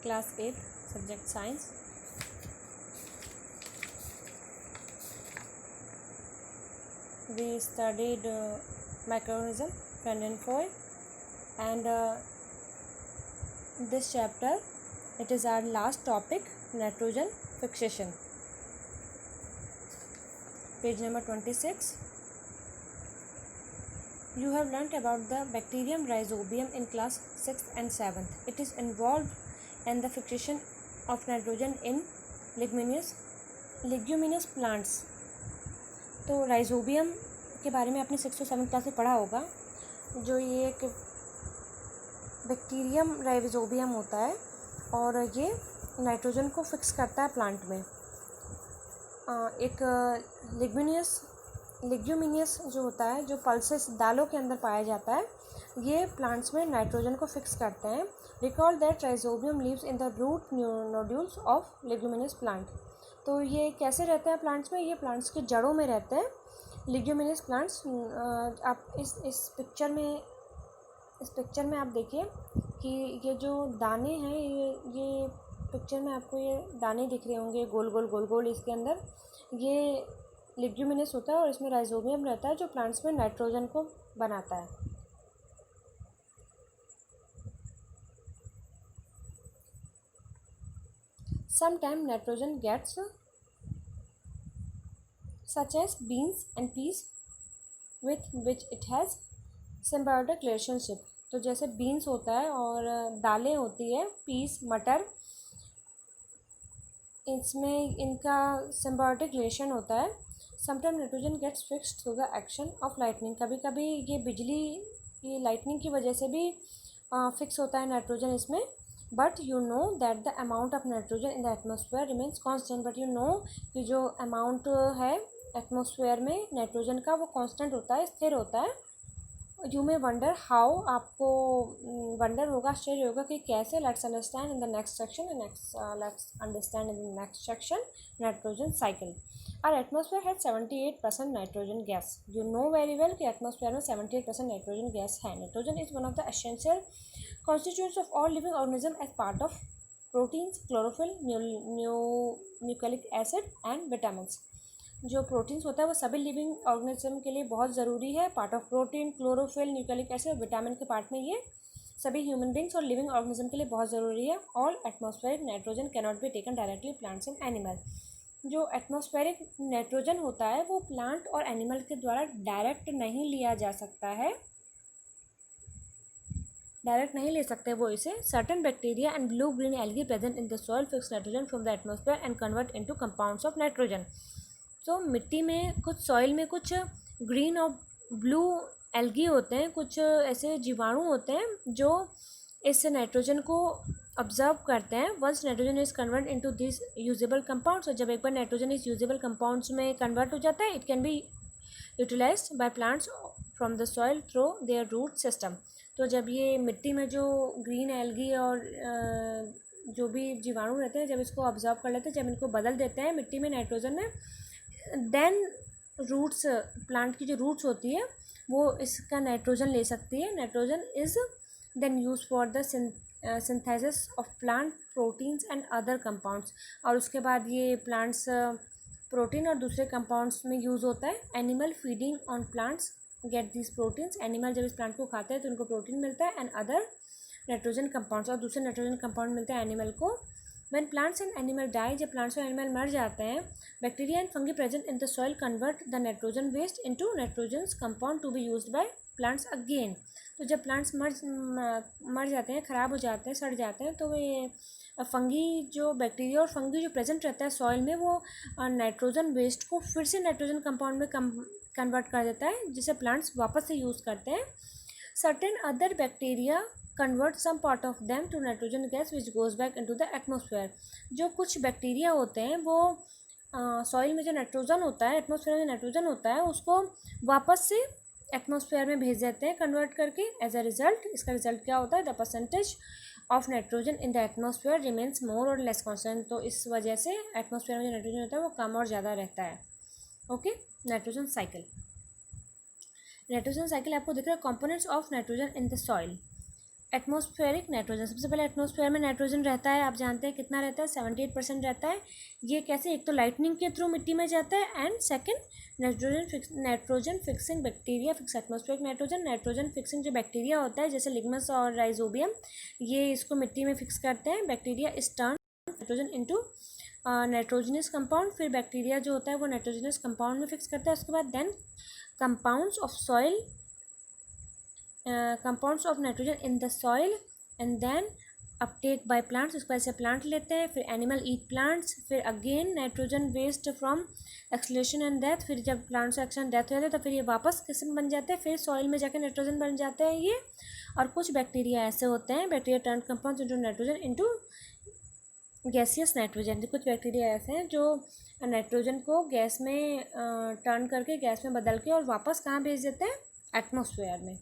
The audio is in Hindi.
Class 8, Subject Science. We studied microorganism, French and Foy, and this chapter, it is our last topic, nitrogen fixation. Page number 26. You have learnt about the bacterium Rhizobium in class 6th and 7th. It is involved in the fixation of nitrogen in leguminous plants. तो राइजोबियम के बारे में आपने 6th और 7th क्लास में पढ़ा होगा. जो ये एक बैक्टीरियम राइजोबियम होता है और ये नाइट्रोजन को फिक्स करता है प्लांट में. एक लेग्यूमिनियस जो होता है, जो पल्सेस दालों के अंदर पाया जाता है, ये प्लांट्स में नाइट्रोजन को फिक्स करते हैं. Recall that rhizobium lives in the root nodules of leguminous plant. तो ये कैसे रहते हैं प्लांट्स में? ये प्लांट्स के जड़ों में रहते हैं लेग्यूमिनियस प्लांट्स. आप इस पिक्चर में आप देखिए कि ये जो दाने हैं, ये पिक्चर में आपको ये दाने दिख रहे होंगे गोल गोल. इसके अंदर ये लेग्यूमिनस होता है और इसमें राइजोबियम रहता है जो प्लांट्स में नाइट्रोजन को बनाता है. Sometimes nitrogen gets such as beans and peas with which it has symbiotic relationship. तो जैसे बीन्स होता है और दालें होती है, पीस मटर, इसमें इनका सिम्बायोटिक रिलेशन होता है. Sometime nitrogen gets fixed through the action of lightning. कभी कभी ये लाइटनिंग की वजह से भी फिक्स होता है नाइट्रोजन इसमें. But you know that the amount of nitrogen in the atmosphere remains constant. But you know कि जो अमाउंट है एटमोसफेयर में नाइट्रोजन का वो कॉन्स्टेंट होता है, स्थिर होता है. You may wonder how. आपको वंडर होगा, आश्चर्य होगा कि कैसे. Let's understand in the next section. Let's understand in the next section nitrogen cycle. Our atmosphere has 78% nitrogen gas. You know very well कि एटमोसफेयर में 78% नाइट्रोजन गैस है. Nitrogen is one of the essential constituents of all living organism as part of proteins, chlorophyll, nucleic acid and vitamins. जो प्रोटीन्स होता है वो सभी लिविंग ऑर्गेनिज्म के लिए बहुत ज़रूरी है. Part of protein, chlorophyll, nucleic acid, vitamin के पार्ट में ये सभी ह्यूमन बींग्स और लिविंग ऑर्गेनिज्म के लिए बहुत ज़रूरी है. All atmospheric nitrogen can not be taken directly plants and animal. जो एटमॉस्फेरिक नाइट्रोजन होता है वो प्लांट और एनिमल के द्वारा डायरेक्ट नहीं लिया जा सकता है, डायरेक्ट नहीं ले सकते वो इसे. Certain bacteria and blue green algae present in the soil fix nitrogen from the atmosphere and convert into compounds of nitrogen. तो मिट्टी में कुछ, सॉइल में कुछ ग्रीन और ब्लू एल्गी होते हैं, कुछ ऐसे जीवाणु होते हैं जो इस नाइट्रोजन को ऑब्जर्व करते हैं. Once nitrogen is convert into this usable compounds. और जब एक बार नाइट्रोजन इस यूजेबल कंपाउंड्स में कन्वर्ट हो जाता है, it can be utilized by plants from the soil through their root system. तो जब ये मिट्टी में जो ग्रीन एल्गी और जो भी जीवाणु रहते हैं, जब इसको ऑब्जर्व कर लेते हैं, जब इनको बदल देते हैं मिट्टी में नाइट्रोजन में, देन रूट्स, प्लांट की जो रूट्स होती है वो इसका नाइट्रोजन ले सकती है. Nitrogen is then use for the synthesis of plant proteins and other compounds. और उसके बाद ये प्लांट्स प्रोटीन और दूसरे कंपाउंड्स में यूज़ होता है. Animal feeding on plants get this proteins. Animal जब इस प्लांट को खाते हैं तो उनको प्रोटीन मिलता है. एंड अदर नाइट्रोजन कंपाउंड्स, और दूसरे नाइट्रोजन कंपाउंड मिलते हैं एनिमल को. When plants and animal die, जब प्लांट्स और एनिमल मर जाते हैं, bacteria and fungi present in the soil convert the nitrogen waste into nitrogen compound to be used by plants again. तो जब प्लांट्स मर जाते हैं, ख़राब हो जाते हैं, सड़ जाते हैं, तो ये फंगी, जो बैक्टीरिया और फंगी जो प्रेजेंट रहता है सॉइल में, वो नाइट्रोजन वेस्ट को फिर से नाइट्रोजन कंपाउंड में कन्वर्ट कर देता है, जिसे प्लांट्स वापस से यूज़ करते हैं. Certain other bacteria convert some part of them to nitrogen gas which goes back into the atmosphere. जो कुछ बैक्टीरिया होते हैं वो सॉइल में जो नाइट्रोजन होता है, एटमोसफेयर में नाइट्रोजन होता है, उसको वापस से एटमोसफेयर में भेज देते हैं कन्वर्ट करके. एज अ रिजल्ट, इसका रिजल्ट क्या होता है? The percentage of nitrogen in the atmosphere remains more और लेस कॉन्स्टेंट. तो इस वजह से एटमोसफेयर में जो नाइट्रोजन होता है वो कम और ज़्यादा रहता है. Okay, nitrogen cycle. Nitrogen cycle आपको दिख रहा है. Components of nitrogen in the soil. Atmospheric nitrogen, सबसे पहले एटमॉस्फेयर में नाइट्रोजन रहता है, आप जानते हैं कितना रहता है, 78% रहता है। ये कैसे, एक तो लाइटनिंग के थ्रू मिट्टी में जाता है, and second nitrogen fixing bacteria fix atmospheric nitrogen fixing जो बैक्टीरिया होता है जैसे लिग्नस और राइजोबियम, ये इसको मिट्टी में फिक्स करते हैं। Bacteria is turn nitrogen into nitrogenous compound, फिर बैक्टीरिया जो होता है वो नाइट्रोजनस कंपाउंड में फिक्स करता है। उसके बाद then compounds of soil, compounds of nitrogen in the soil, and then uptake by plants, उसके बाद से प्लांट लेते हैं, फिर एनिमल ईट प्लांट्स, फिर again nitrogen waste from excretion and death, फिर जब प्लांट्स का एक्शन डेथ हो जाता है तो फिर ये वापस किस में बन जाते हैं, फिर सॉइल में जाकर नाइट्रोजन बन जाते हैं ये। और कुछ बैक्टीरिया ऐसे होते हैं, bacteria turn compounds into nitrogen into gaseous nitrogen, कुछ बैक्टीरिया ऐसे हैं जो नाइट्रोजन को गैस में टर्न करके, गैस में बदल के और वापस कहाँ भेज देते हैं, एटमॉस्फेयर में।